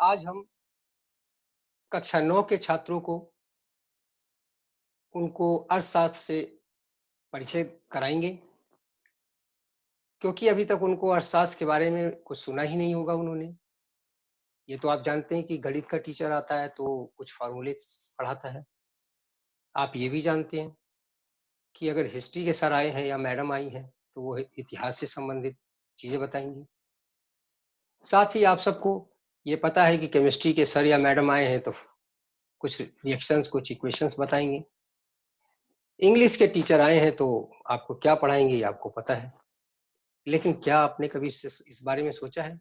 आज हम कक्षा 9 के छात्रों को उनको अर्थशास्त्र से परिचय कराएँगे, क्योंकि अभी तक उनको अर्थशास्त्र के बारे में कुछ सुना ही नहीं होगा उन्होंने। ये तो आप जानते हैं कि गणित का टीचर आता है तो कुछ फ़ॉर्मूले पढ़ाता है। आप ये भी जानते हैं कि अगर हिस्ट्री के सर आए हैं या मैडम आई हैं, तो वो इतिहास से संबंधित चीज़ें बताएँगी। साथ ही आप सबको ये पता है कि केमिस्ट्री के सर या मैडम आए हैं तो कुछ रिएक्शंस, कुछ इक्वेशंस बताएँगे। इंग्लिश के टीचर आए हैं तो आपको क्या पढ़ाएँगे ये आपको पता है। लेकिन क्या आपने कभी इस बारे में सोचा है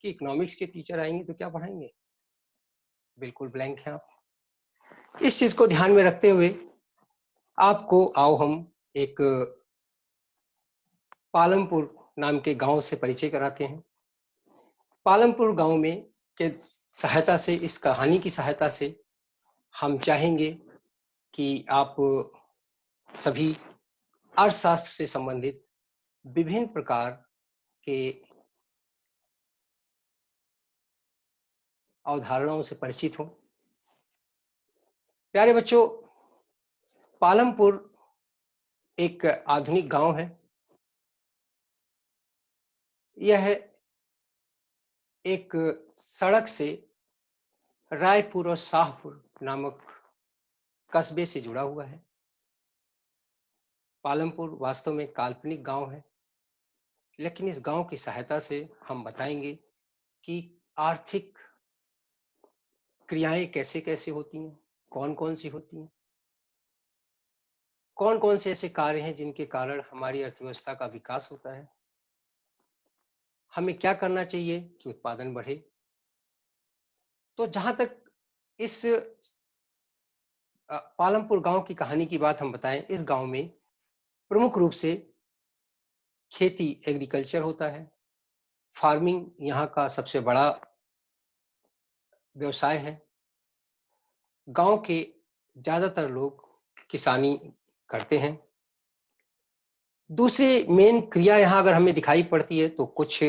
कि इकोनॉमिक्स के टीचर आएँगे तो क्या पढ़ाएँगे? बिल्कुल ब्लैंक हैं आप। इस चीज़ को ध्यान में रखते हुए आपको आओ हम एक पालमपुर नाम के गाँव से परिचय कराते हैं। पालमपुर गाँव में के सहायता से, इस कहानी की सहायता से हम चाहेंगे कि आप सभी अर्थशास्त्र से संबंधित विभिन्न प्रकार के अवधारणाओं से परिचित हों। प्यारे बच्चों, पालमपुर एक आधुनिक गाँव है। यह एक सड़क से रायपुर और शाहपुर नामक कस्बे से जुड़ा हुआ है। पालमपुर वास्तव में काल्पनिक गाँव है, लेकिन इस गाँव की सहायता से हम बताएँगे कि आर्थिक क्रियाएँ कैसे-कैसे होती हैं, कौन-कौन सी होती हैं, कौन-कौन से ऐसे कार्य हैं जिनके कारण हमारी अर्थव्यवस्था का विकास होता है, हमें क्या करना चाहिए कि उत्पादन बढ़े। तो जहाँ तक इस पालमपुर गाँव की कहानी की बात हम बताएँ, इस गाँव में प्रमुख रूप से खेती, एग्रीकल्चर होता है। फार्मिंग यहाँ का सबसे बड़ा व्यवसाय है। गाँव के ज़्यादातर लोग किसानी करते हैं। दूसरी मेन क्रिया यहाँ अगर हमें दिखाई पड़ती है तो कुछ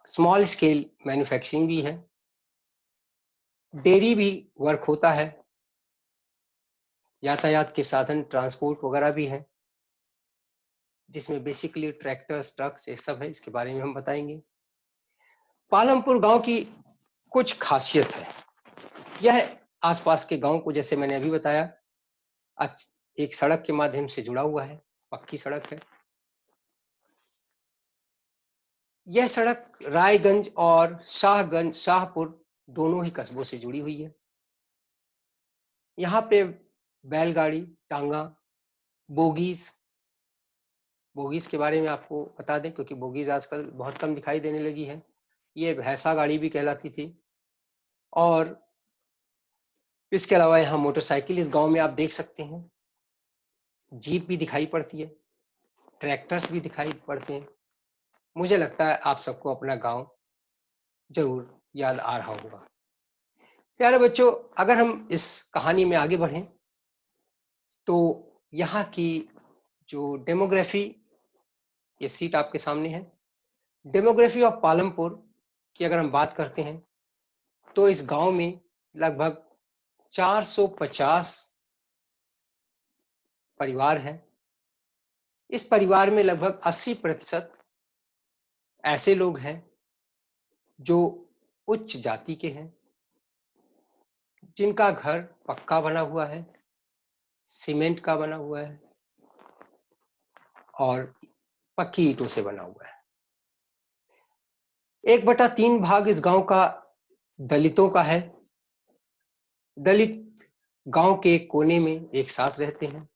स्मॉल स्केल मैन्युफैक्चरिंग भी है। डेयरी भी वर्क होता है। यातायात के साधन ट्रांसपोर्ट वगैरह भी हैं, जिसमें बेसिकली ट्रैक्टर्स, ट्रक्स ये सब है, इसके बारे में हम बताएँगे। पालमपुर गाँव की कुछ खासियत है। यह आस-पास के गाँव को जैसे मैंने अभी बताया अच्छ एक सड़क के माध्यम से जुड़ा हुआ है, पक्की सड़क है। यह सड़क रायगंज और शाहगंज, शाहपुर दोनों ही कस्बों से जुड़ी हुई है। यहाँ पे बैलगाड़ी, टांगा, बोगीज़ बोगीज़ के बारे में आपको बता दें क्योंकि बोगीज़ आजकल बहुत कम दिखाई देने लगी है। ये भैंसा गाड़ी भी कहलाती थी और इसके अलावा यहाँ मोटरसाइकिल इस गाँव में आप देख सकते हैं। जीप भी दिखाई पड़ती है, ट्रैक्टर्स भी दिखाई पड़ते हैं। मुझे लगता है आप सबको अपना गाँव ज़रूर याद आ रहा होगा। प्यारे बच्चों, अगर हम इस कहानी में आगे बढ़ें, तो यहाँ की जो डेमोग्राफी ये सीट आपके सामने है। डेमोग्राफी ऑफ पालमपुर की अगर हम बात करते हैं, तो इस गाँव में लगभग 450 परिवार हैं। इस परिवार में लगभग 80% ऐसे लोग हैं जो उच्च जाति के हैं, जिनका घर पक्का बना हुआ है, सीमेंट का बना हुआ है और पक्की ईंटों से बना हुआ है। 1/3 भाग इस गाँव का दलितों का है। दलित गाँव के एक कोने में एक साथ रहते हैं।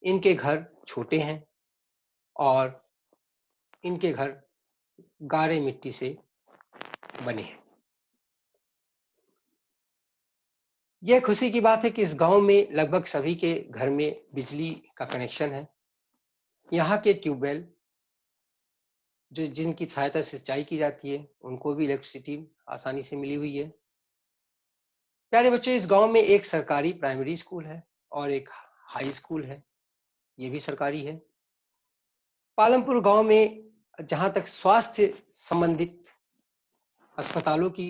इनके घर छोटे हैं और इनके घर गारे मिट्टी से बने हैं। यह खुशी की बात है कि इस गाँव में लगभग सभी के घर में बिजली का कनेक्शन है। यहाँ के ट्यूबवेल जो जिनकी सहायता से सिंचाई की जाती है, उनको भी इलेक्ट्रिसिटी आसानी से मिली हुई है। प्यारे बच्चों, इस गाँव में एक सरकारी प्राइमरी स्कूल है और एक हाई स्कूल है, ये भी सरकारी है। पालमपुर गाँव में जहाँ तक स्वास्थ्य संबंधित अस्पतालों की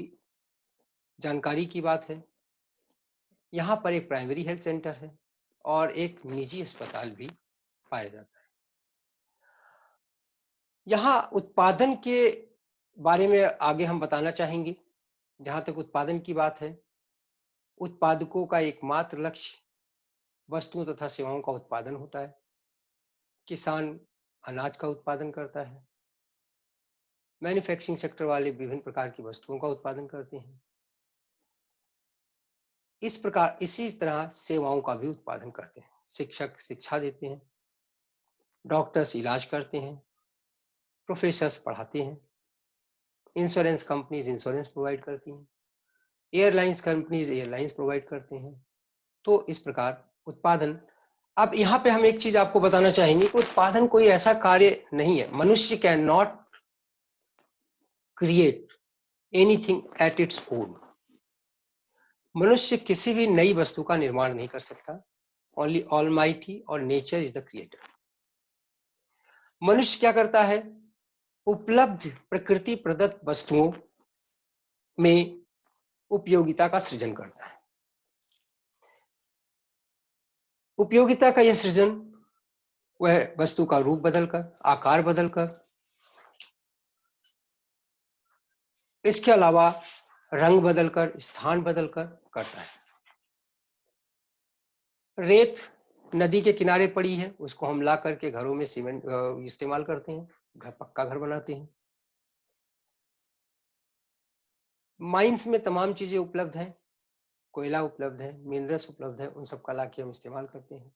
जानकारी की बात है, यहाँ पर एक प्राइमरी हेल्थ सेंटर है और एक निजी अस्पताल भी पाया जाता है। यहाँ उत्पादन के बारे में आगे हम बताना चाहेंगे। जहाँ तक उत्पादन की बात है, उत्पादकों का एकमात्र लक्ष्य वस्तुओं तथा सेवाओं का उत्पादन होता है। किसान अनाज का उत्पादन करता है, मैन्युफैक्चरिंग सेक्टर वाले विभिन्न प्रकार की वस्तुओं का उत्पादन करते हैं। इसी तरह सेवाओं का भी उत्पादन करते हैं। शिक्षक शिक्षा देते हैं, डॉक्टर्स इलाज करते हैं, प्रोफेसर्स पढ़ाते हैं, इंश्योरेंस कंपनीज इंश्योरेंस प्रोवाइड करती हैं, एयरलाइंस कंपनीज एयरलाइंस प्रोवाइड करते हैं। तो इस प्रकार उत्पादन। अब यहाँ पे हम एक चीज आपको बताना चाहेंगे कि उत्पादन कोई ऐसा कार्य नहीं है। मनुष्य can not create anything at its own. मनुष्य किसी भी नई वस्तु का निर्माण नहीं कर सकता। ओनली ऑलमाइटी और नेचर इज द क्रिएटर। मनुष्य क्या करता है? उपलब्ध प्रकृति प्रदत्त वस्तुओं में उपयोगिता का सृजन करता है। उपयोगिता का यह सृजन वह वस्तु का रूप बदलकर, आकार बदलकर, इसके अलावा रंग बदलकर, स्थान बदलकर करता है। रेत नदी के किनारे पड़ी है, उसको हम ला करके घरों में सीमेंट इस्तेमाल करते हैं, पक्का घर बनाते हैं। माइंस में तमाम चीजें उपलब्ध हैं, कोयला उपलब्ध है, मिनरल्स उपलब्ध है, उन सब का लाके हम इस्तेमाल करते हैं।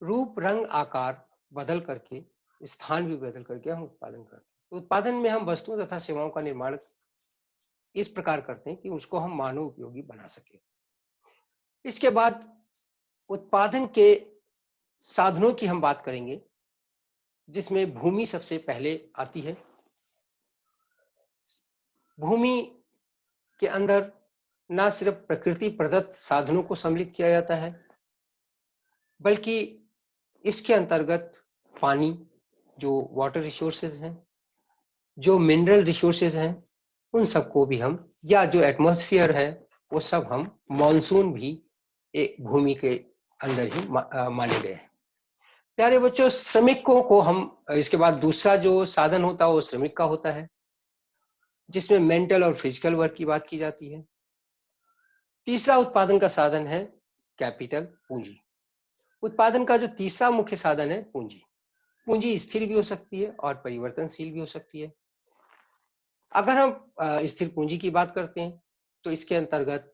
रूप रंग आकार बदल करके, स्थान भी बदल करके हम उत्पादन करते हैं। तो उत्पादन में हम वस्तुओं तथा सेवाओं का निर्माण इस प्रकार करते हैं कि उसको हम मानव उपयोगी बना सके। इसके बाद उत्पादन के साधनों की हम बात करेंगे, जिसमें भूमि सबसे पहले आती है। भूमि के अंदर न सिर्फ प्रकृति प्रदत्त साधनों को सम्मिलित किया जाता है, बल्कि इसके अंतर्गत पानी, जो वाटर रिसोर्सेज हैं, जो मिनरल रिसोर्सेज हैं, उन सबको भी हम, या जो एटमॉस्फेयर है, वो सब हम, मॉनसून भी एक भूमि के अंदर ही माने गए हैं। प्यारे बच्चों, श्रमिकों को हम, इसके बाद दूसरा जो साधन होता है वो श्रमिक का होता है, जिसमें मेंटल और फिजिकल वर्क की बात की जाती है। तीसरा उत्पादन का साधन है कैपिटल, पूंजी। उत्पादन का जो तीसरा मुख्य साधन है पूंजी। पूंजी स्थिर भी हो सकती है और परिवर्तनशील भी हो सकती है। अगर हम स्थिर पूंजी की बात करते हैं तो इसके अंतर्गत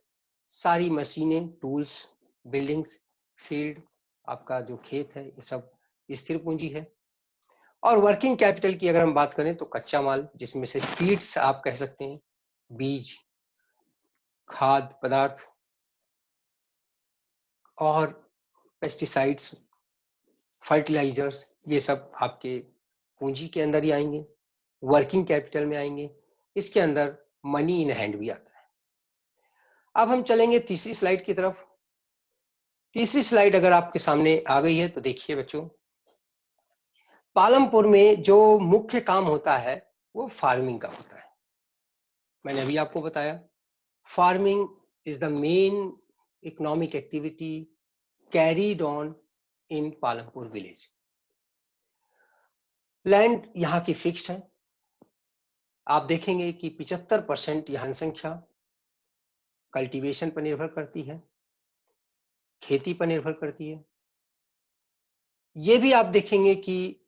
सारी मशीनें, टूल्स, बिल्डिंग्स, फील्ड, आपका जो खेत है, ये सब स्थिर पूंजी है। और वर्किंग कैपिटल की अगर हम बात करें तो कच्चा माल, जिसमें से सीड्स आप कह सकते हैं, बीज, खाद्य पदार्थ और पेस्टिसाइड्स, फर्टिलाइजर्स, ये सब आपके पूंजी के अंदर ही आएंगे, वर्किंग कैपिटल में आएंगे। इसके अंदर मनी इन हैंड भी आता है। अब हम चलेंगे तीसरी स्लाइड की तरफ। तीसरी स्लाइड अगर आपके सामने आ गई है तो देखिए बच्चों, पालमपुर में जो मुख्य काम होता है वो फार्मिंग का होता है। मैंने अभी आपको बताया, farming is the main economic activity carried on in Palampur village. Land यहाँ की फिक्स्ड है। आप देखेंगे कि 75% यहाँ जनसंख्या कल्टीवेशन पर निर्भर करती है, खेती पर निर्भर करती है। ये भी आप देखेंगे कि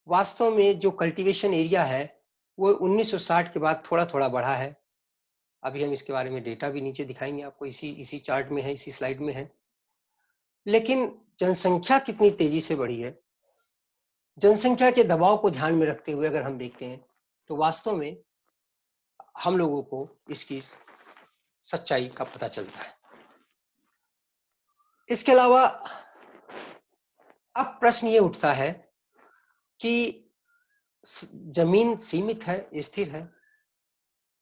वास्तव में जो कल्टीवेशन एरिया है वो 1960 के बाद थोड़ा थोड़ा बढ़ा है। अभी हम इसके बारे में डेटा भी नीचे दिखाएंगे आपको, इसी चार्ट में है, इसी स्लाइड में है। लेकिन जनसंख्या कितनी तेजी से बढ़ी है, जनसंख्या के दबाव को ध्यान में रखते हुए अगर हम देखते हैं तो वास्तव में हम लोगों को इसकी सच्चाई का पता चलता है। इसके अलावा अब प्रश्न ये उठता है कि जमीन सीमित है, स्थिर है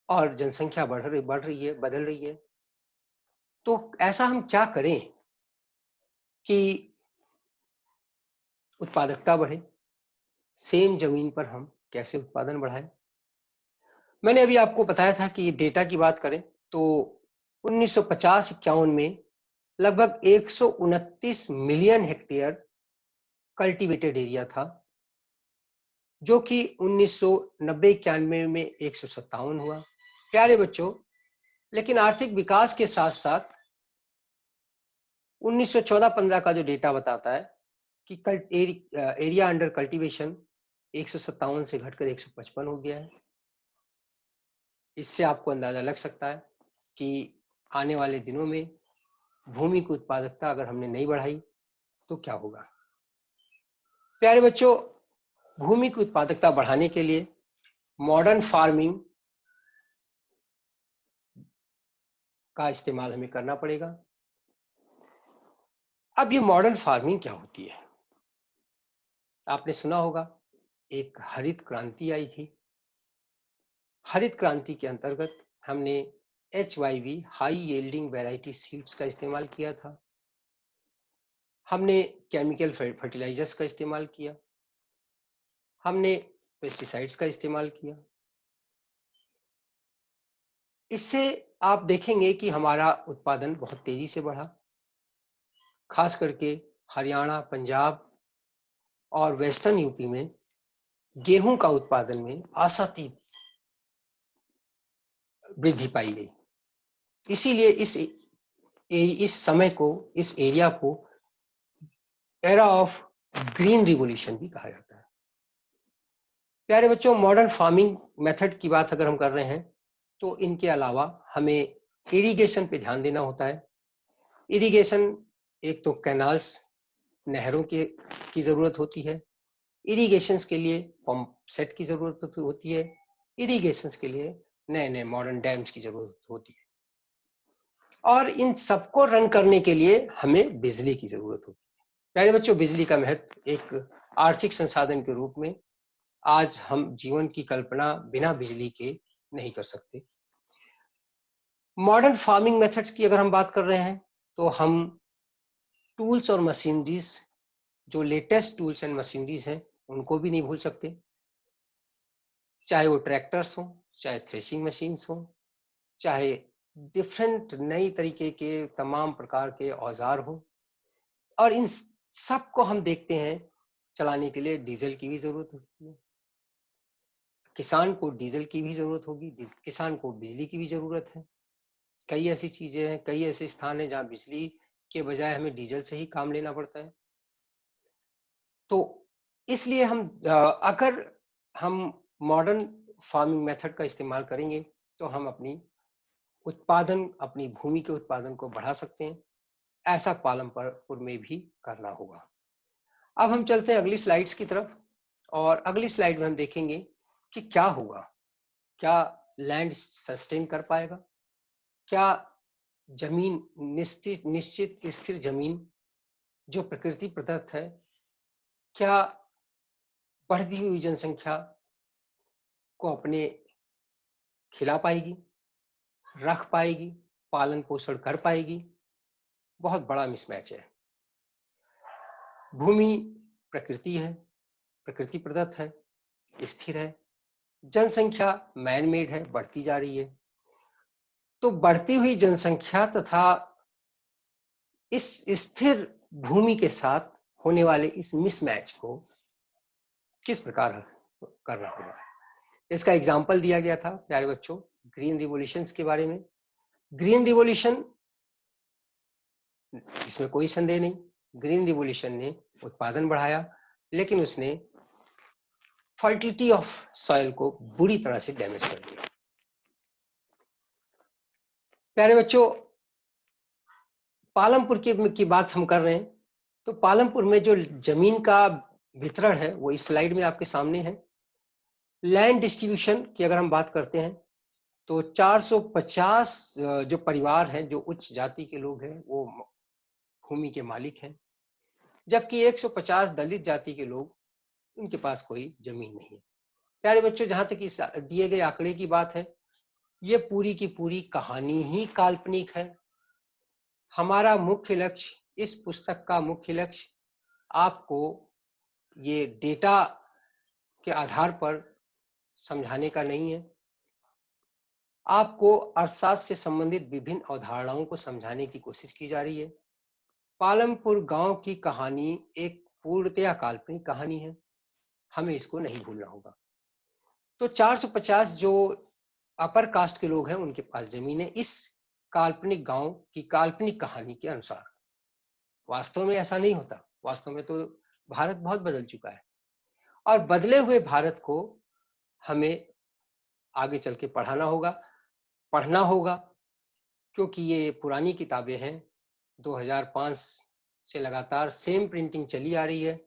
और जनसंख्या बढ़ रही है, बदल रही है, तो ऐसा हम क्या करें कि उत्पादकता बढ़े, सेम जमीन पर हम कैसे उत्पादन बढ़ाएं। मैंने अभी आपको बताया था कि डेटा की बात करें तो 1950-51 में लगभग 129 मिलियन हेक्टेयर कल्टीवेटेड एरिया था, जो कि 1990-91 में 157 हुआ। प्यारे बच्चों, लेकिन आर्थिक विकास के साथ साथ 1914-15 का जो डेटा बताता है कि एरिया अंडर कल्टीवेशन 157 से घटकर 155 हो गया है। इससे आपको अंदाजा लग सकता है कि आने वाले दिनों में भूमि की उत्पादकता अगर हमने नहीं बढ़ाई तो क्या होगा। प्यारे बच्चों, भूमि की उत्पादकता बढ़ाने के लिए मॉडर्न फार्मिंग का इस्तेमाल हमें करना पड़ेगा। अब ये मॉडर्न फार्मिंग क्या होती है? आपने सुना होगा एक हरित क्रांति आई थी। हरित क्रांति के अंतर्गत हमने HYV high yielding variety seeds का इस्तेमाल किया था। हमने केमिकल फर्टिलाइजर्स का इस्तेमाल किया, हमने पेस्टिसाइड्स का इस्तेमाल किया। इससे आप देखेंगे कि हमारा उत्पादन बहुत तेजी से बढ़ा। खास करके हरियाणा, पंजाब और वेस्टर्न यूपी में गेहूं का उत्पादन में आशातीत वृद्धि पाई गई। इसीलिए इस समय को, इस एरिया को एरा ऑफ ग्रीन रिवॉल्यूशन भी कहा जाता है। प्यारे बच्चों, मॉडर्न फार्मिंग मेथड की बात अगर हम कर रहे हैं तो इनके अलावा हमें इरिगेशन पे ध्यान देना होता है। इरिगेशन, एक तो कैनाल्स, नहरों की जरूरत होती है। इरिगेशंस के लिए पंप सेट की जरूरत होती है। इरिगेशंस के लिए नए नए मॉडर्न डैम्स की जरूरत होती है। और इन सबको रन करने के लिए हमें बिजली की जरूरत होती है। प्यारे बच्चों, बिजली का महत्व एक आर्थिक संसाधन के रूप में आज हम जीवन की कल्पना बिना बिजली के नहीं कर सकते। मॉडर्न फार्मिंग मेथड्स की अगर हम बात कर रहे हैं तो हम टूल्स और मशीनरीज, जो लेटेस्ट टूल्स एंड मशीनरीज हैं, उनको भी नहीं भूल सकते। चाहे वो ट्रैक्टर्स हो, चाहे थ्रेशिंग मशीन्स हो, चाहे डिफरेंट नई तरीके के तमाम प्रकार के औजार हो, और इन सबको हम देखते हैं चलाने के लिए डीजल की भी जरूरत होती है। किसान को डीजल की भी जरूरत होगी, किसान को बिजली की भी जरूरत है। कई ऐसी चीजें हैं, कई ऐसे स्थान हैं जहाँ बिजली के बजाय हमें डीजल से ही काम लेना पड़ता है। तो इसलिए अगर हम मॉडर्न फार्मिंग मेथड का इस्तेमाल करेंगे तो हम अपनी भूमि के उत्पादन को बढ़ा सकते हैं। ऐसा पालमपुर में भी करना होगा। अब हम चलते हैं अगली स्लाइड्स की तरफ, और अगली स्लाइड में हम देखेंगे कि क्या होगा। क्या लैंड सस्टेन कर पाएगा? क्या जमीन, निश्चित स्थिर जमीन जो प्रकृति प्रदत्त है, क्या बढ़ती हुई जनसंख्या को अपने खिला पाएगी, रख पाएगी, पालन पोषण कर पाएगी? बहुत बड़ा मिसमैच है। भूमि प्रकृति है, प्रकृति प्रदत्त है, स्थिर है। जनसंख्या मैन मेड है, बढ़ती जा रही है। तो बढ़ती हुई जनसंख्या तथा इस स्थिर भूमि के साथ होने वाले इस मिसमैच को किस प्रकार करना होगा? इसका एग्जाम्पल दिया गया था प्यारे बच्चों ग्रीन रिवॉल्यूशन के बारे में। ग्रीन रिवॉल्यूशन, इसमें कोई संदेह नहीं, ग्रीन रिवॉल्यूशन ने उत्पादन बढ़ाया, लेकिन उसने फर्टिलिटी ऑफ सॉइल को बुरी तरह से डैमेज कर दिया। प्यारे बच्चों, पालमपुर की बात हम कर रहे हैं, तो पालमपुर में जो जमीन का वितरण है वो इस स्लाइड में आपके सामने है। लैंड डिस्ट्रीब्यूशन की अगर हम बात करते हैं तो 450 जो परिवार हैं, जो उच्च जाति के लोग हैं, वो भूमि के मालिक हैं, जबकि 150 दलित जाति के लोग, उनके पास कोई जमीन नहीं है। प्यारे बच्चों, जहां तक इस दिए गए आंकड़े की बात है, ये पूरी की पूरी कहानी ही काल्पनिक है। हमारा मुख्य लक्ष्य, इस पुस्तक का मुख्य लक्ष्य आपको ये डेटा के आधार पर समझाने का नहीं है। आपको अर्थशास्त्र से संबंधित विभिन्न अवधारणाओं को समझाने की कोशिश की जा रही है। पालमपुर गांव की कहानी एक पूर्णतया काल्पनिक कहानी है, हमें इसको नहीं भूलना होगा। तो 450 जो अपर कास्ट के लोग हैं उनके पास जमीन है इस काल्पनिक गांव की काल्पनिक कहानी के अनुसार। वास्तव में ऐसा नहीं होता, वास्तव में तो भारत बहुत बदल चुका है और बदले हुए भारत को हमें आगे चल के पढ़ना होगा, क्योंकि ये पुरानी किताबें हैं। 2005 से लगातार सेम प्रिंटिंग चली आ रही है।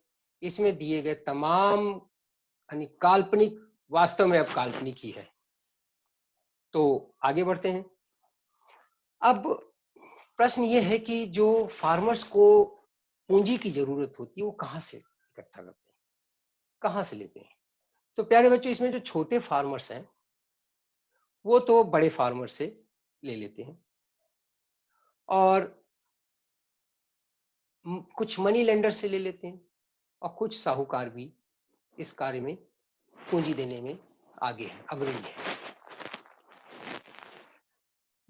इसमें दिए गए तमाम यानी काल्पनिक वास्तव में अब काल्पनिक ही है। तो आगे बढ़ते हैं। अब प्रश्न ये है कि जो फार्मर्स को पूंजी की जरूरत होती है वो कहाँ से इकट्ठा करते हैं, कहाँ से लेते हैं? तो प्यारे बच्चों, इसमें जो छोटे फार्मर्स हैं वो तो बड़े फार्मर से ले लेते हैं और कुछ मनी लेंडर से ले लेते हैं और कुछ साहूकार भी इस कार्य में पूंजी देने में आगे है, अग्रणी है।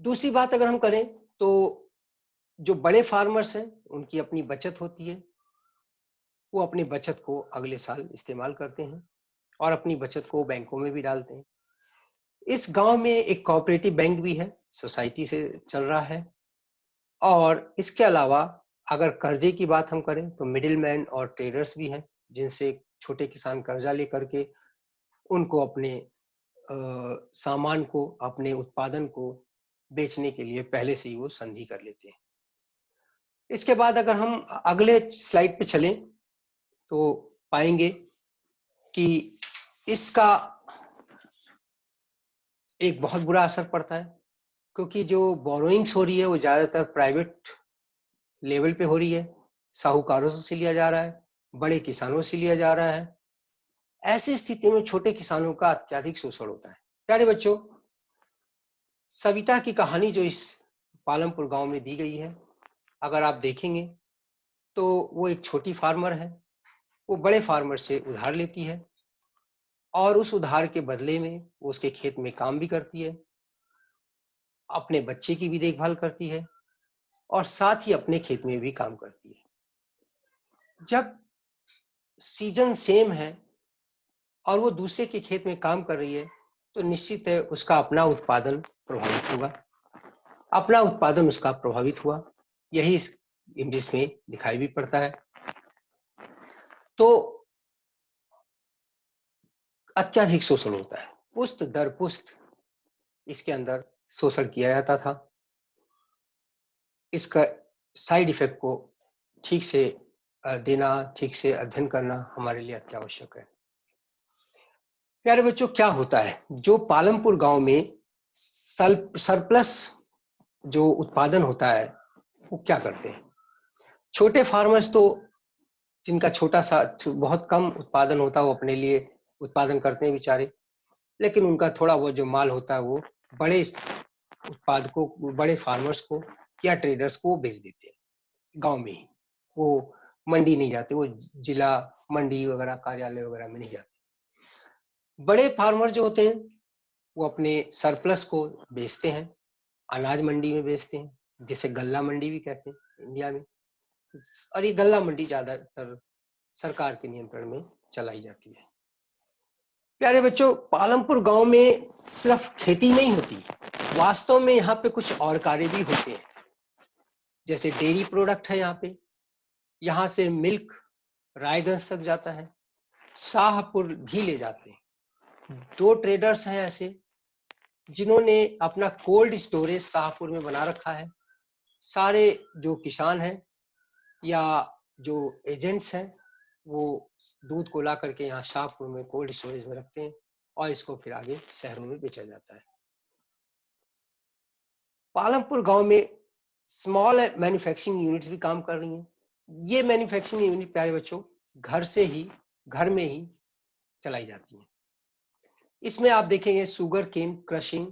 दूसरी बात अगर हम करें तो जो बड़े फार्मर्स हैं उनकी अपनी बचत होती है, वो अपनी बचत को अगले साल इस्तेमाल करते हैं और अपनी बचत को बैंकों में भी डालते हैं। इस गांव में एक कोऑपरेटिव बैंक भी है, सोसाइटी से चल रहा है। और इसके अलावा अगर कर्जे की बात हम करें तो मिडिलमैन और ट्रेडर्स भी हैं, जिनसे छोटे किसान कर्जा लेकर के उनको अपने सामान को, अपने उत्पादन को बेचने के लिए पहले से ही वो संधि कर लेते हैं। इसके बाद अगर हम अगले स्लाइड पे चलें तो पाएंगे कि इसका एक बहुत बुरा असर पड़ता है, क्योंकि जो बोरोइंग्स हो रही है वो ज्यादातर प्राइवेट लेवल पे हो रही है, साहूकारों से लिया जा रहा है, बड़े किसानों से लिया जा रहा है। ऐसी स्थिति में छोटे किसानों का अत्यधिक शोषण होता है। प्यारे बच्चों, सविता की कहानी जो इस पालमपुर गांव में दी गई है, अगर आप देखेंगे तो वो एक छोटी फार्मर है, वो बड़े फार्मर से उधार लेती है और उस उधार के बदले में वो उसके खेत में काम भी करती है, अपने बच्चे की भी देखभाल करती है और साथ ही अपने खेत में भी काम करती है। जब सीजन सेम है और वो दूसरे के खेत में काम कर रही है तो निश्चित है उसका अपना उत्पादन प्रभावित होगा, अपना उत्पादन उसका प्रभावित हुआ। यही इस इमेज में दिखाई भी पड़ता है। तो अत्यधिक शोषण होता है, पुस्त दर पुस्त इसके अंदर शोषण किया जाता था। इसका साइड इफेक्ट को ठीक से देना, ठीक से अध्ययन करना हमारे लिए अत्यावश्यक है। प्यारे बच्चों, क्या होता है जो पालमपुर गांव में सरप्लस जो उत्पादन होता है वो क्या करते हैं? छोटे फार्मर्स तो जिनका छोटा सा बहुत कम उत्पादन होता है वो अपने लिए उत्पादन करते हैं बेचारे, लेकिन उनका थोड़ा बहुत जो माल होता है वो बड़े उत्पादकों, बड़े फार्मर्स को या ट्रेडर्स को बेच देते हैं गांव में ही। वो मंडी नहीं जाते, वो जिला मंडी वगैरह कार्यालय वगैरह में नहीं जाते। बड़े फार्मर जो होते हैं वो अपने सरप्लस को बेचते हैं, अनाज मंडी में बेचते हैं, जिसे गल्ला मंडी भी कहते हैं इंडिया में। और ये गल्ला मंडी ज्यादातर सरकार के नियंत्रण में चलाई जाती है। प्यारे बच्चों, पालमपुर गांव में सिर्फ खेती नहीं होती, वास्तव में यहाँ पे कुछ और कार्य भी होते हैं। जैसे डेयरी प्रोडक्ट है यहाँ से मिल्क रायगंज तक जाता है, शाहपुर भी ले जाते हैं। 2 ट्रेडर्स हैं ऐसे जिन्होंने अपना कोल्ड स्टोरेज शाहपुर में बना रखा है। सारे जो किसान हैं या जो एजेंट्स हैं वो दूध को ला करके यहाँ शाहपुर में कोल्ड स्टोरेज में रखते हैं और इसको फिर आगे शहरों में बेचा जाता है। पालमपुर गांव में स्मॉल मैन्युफैक्चरिंग यूनिट्स भी काम कर रही हैं। ये मैन्युफैक्चरिंग यूनिट प्यारे बच्चों घर में ही चलाई जाती हैं। इसमें आप देखेंगे sugar cane crushing,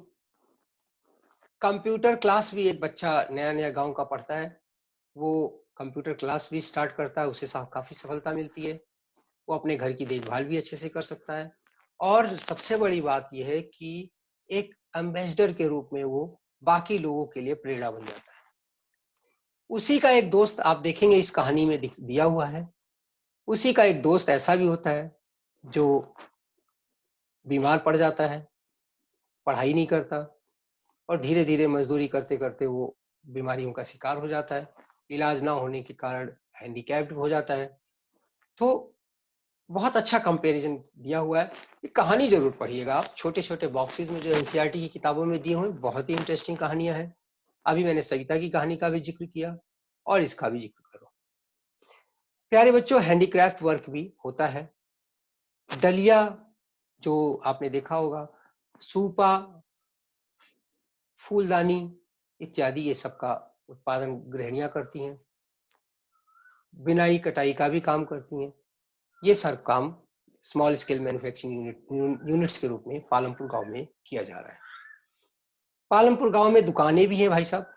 computer class भी एक बच्चा नया गांव का पढ़ता है, वो कंप्यूटर क्लास भी स्टार्ट करता है, उसे काफी सफलता मिलती है, वो अपने घर की देखभाल भी अच्छे से कर सकता है। और सबसे बड़ी बात यह है कि एक एम्बेसडर के रूप में वो बाकी लोगों के लिए प्रेरणा बन जाता है। उसी का एक दोस्त आप देखेंगे इस कहानी में दिया हुआ है। उसी का एक दोस्त ऐसा भी होता है जो बीमार पड़ जाता है, पढ़ाई नहीं करता और धीरे धीरे मजदूरी करते करते वो बीमारियों का शिकार हो जाता है, इलाज ना होने के कारण हैंडीकैप्ड हो जाता है। तो बहुत अच्छा कंपैरिजन दिया हुआ है। ये कहानी जरूर पढ़िएगा आप, छोटे छोटे बॉक्सेस में जो एनसीईआरटी की किताबों में दिए हुए बहुत ही इंटरेस्टिंग कहानियां हैं। अभी मैंने सविता की कहानी का भी जिक्र किया और इसका भी जिक्र करो। प्यारे बच्चों, हैंडीक्राफ्ट वर्क भी होता है। डलिया जो आपने देखा होगा, सूपा, फूलदानी इत्यादि, ये सब का उत्पादन गृहिणियां करती हैं। बिनाई कटाई का भी काम करती हैं। ये सब काम स्मॉल स्केल मैन्युफैक्चरिंग यूनिट्स के रूप में पालमपुर गांव में किया जा रहा है। पालमपुर गांव में दुकानें भी हैं भाई साहब।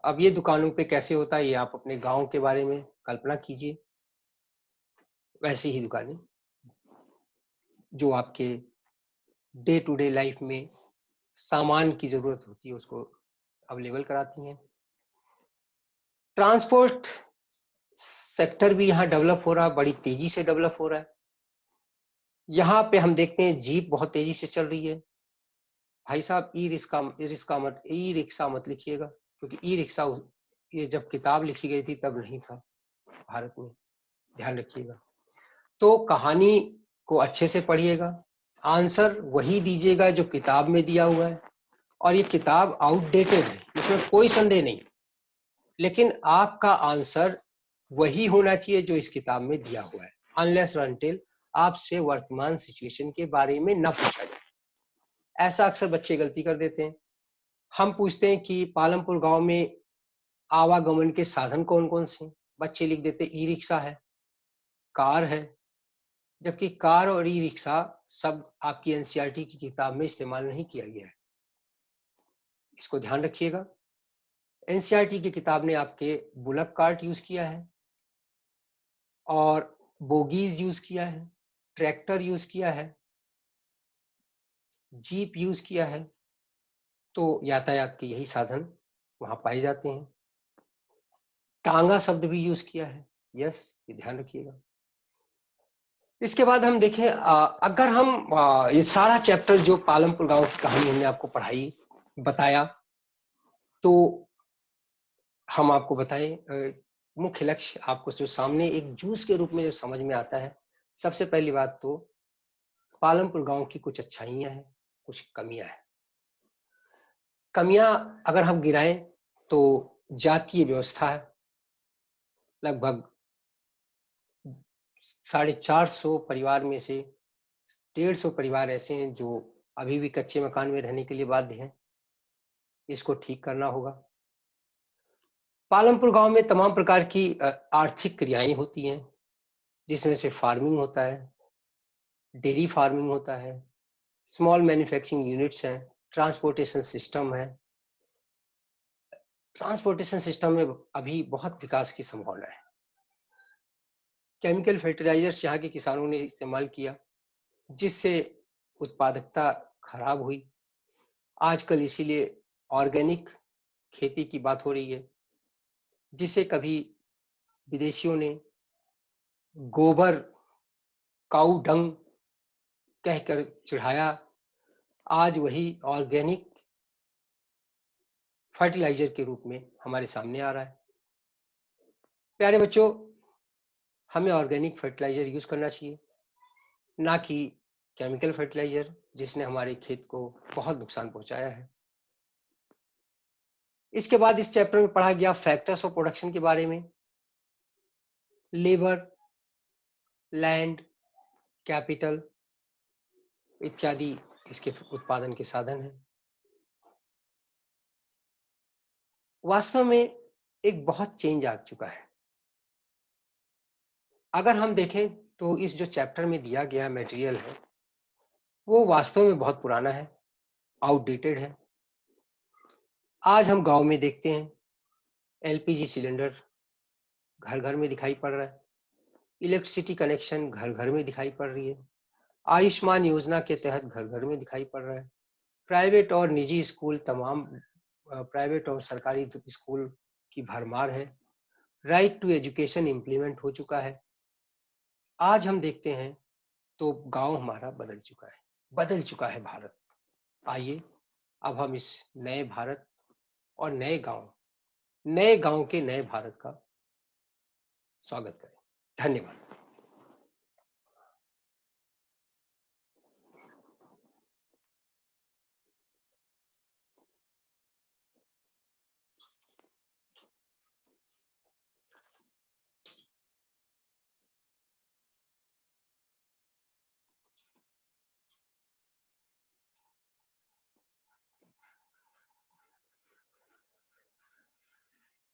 अब ये दुकानों पे कैसे होता है, ये आप अपने गांव के बारे में कल्पना कीजिए। वैसी ही दुकानें जो आपके डे टू डे लाइफ में सामान की जरूरत होती है उसको अवेलेबल कराती हैं। ट्रांसपोर्ट सेक्टर भी यहाँ डेवलप हो रहा है, बड़ी तेजी से डेवलप हो रहा है। यहाँ पे हम देखते हैं जीप बहुत तेजी से चल रही है। भाई साहब, ई रिक्शा मत लिखिएगा, क्योंकि ई रिक्शा ये जब किताब लिखी गई थी तब नहीं था भारत में, ध्यान रखिएगा। तो कहानी को अच्छे से पढ़िएगा, आंसर वही दीजिएगा जो किताब में दिया हुआ है। और ये किताब आउटडेटेड है, इसमें कोई संदेह नहीं, लेकिन आपका आंसर वही होना चाहिए जो इस किताब में दिया हुआ है, अनलेस अनटिल आपसे वर्तमान सिचुएशन के बारे में न पूछा जाए। ऐसा अक्सर बच्चे गलती कर देते हैं। हम पूछते हैं कि पालमपुर गांव में आवागमन के साधन कौन कौन से हैं, बच्चे लिख देते ई रिक्शा है, कार है, जबकि कार और ई रिक्शा शब्द आपकी एनसीईआरटी की किताब में इस्तेमाल नहीं किया गया है। इसको ध्यान रखिएगा। एनसीईआरटी की किताब ने आपके बुलक कार्ट यूज किया है और बोगीज यूज किया है, ट्रैक्टर यूज किया है, जीप यूज किया है। तो यातायात के यही साधन वहां पाए जाते हैं। टांगा शब्द भी यूज किया है, यस, ये ध्यान रखिएगा। इसके बाद हम देखें, अगर हम ये सारा चैप्टर जो पालमपुर गांव की कहानी हमने आपको पढ़ाई बताया, तो हम आपको बताएं मुख्य लक्ष्य आपको जो सामने एक जूस के रूप में जो समझ में आता है। सबसे पहली बात तो पालमपुर गांव की कुछ अच्छाइयां हैं, कुछ कमियां हैं। कमियां अगर हम गिनाएं तो जातीय व्यवस्था है। लगभग 450 परिवार में से 150 परिवार ऐसे हैं जो अभी भी कच्चे मकान में रहने के लिए बाध्य हैं। इसको ठीक करना होगा। पालमपुर गांव में तमाम प्रकार की आर्थिक क्रियाएं होती हैं, जिसमें से फार्मिंग होता है, डेयरी फार्मिंग होता है, स्मॉल मैन्युफैक्चरिंग यूनिट्स हैं, ट्रांसपोर्टेशन सिस्टम है। ट्रांसपोर्टेशन सिस्टम में अभी बहुत विकास की संभावना है। केमिकल फर्टिलाइजर्स यहाँ के किसानों ने इस्तेमाल किया, जिससे उत्पादकता खराब हुई। आजकल इसीलिए ऑर्गेनिक खेती की बात हो रही है, जिसे कभी विदेशियों ने गोबर, काऊ डंग कहकर चिढ़ाया, आज वही ऑर्गेनिक फर्टिलाइजर के रूप में हमारे सामने आ रहा है। प्यारे बच्चों, हमें ऑर्गेनिक फर्टिलाइजर यूज करना चाहिए, ना कि केमिकल फर्टिलाइजर, जिसने हमारे खेत को बहुत नुकसान पहुंचाया है। इसके बाद इस चैप्टर में पढ़ा गया फैक्टर्स ऑफ प्रोडक्शन के बारे में। लेबर, लैंड, कैपिटल इत्यादि इसके उत्पादन के साधन हैं। वास्तव में एक बहुत चेंज आ चुका है। अगर हम देखें तो इस जो चैप्टर में दिया गया मटेरियल है वो वास्तव में बहुत पुराना है, आउटडेटेड है। आज हम गांव में देखते हैं एलपीजी सिलेंडर घर घर में दिखाई पड़ रहा है, इलेक्ट्रिसिटी कनेक्शन घर घर में दिखाई पड़ रही है, आयुष्मान योजना के तहत घर घर में दिखाई पड़ रहा है। प्राइवेट और निजी स्कूल तमाम प्राइवेट और सरकारी स्कूल की भरमार है। राइट टू एजुकेशन इम्प्लीमेंट हो चुका है। आज हम देखते हैं तो गांव हमारा बदल चुका है भारत। आइए अब हम इस नए भारत और नए गांव के नए भारत का स्वागत करें। धन्यवाद।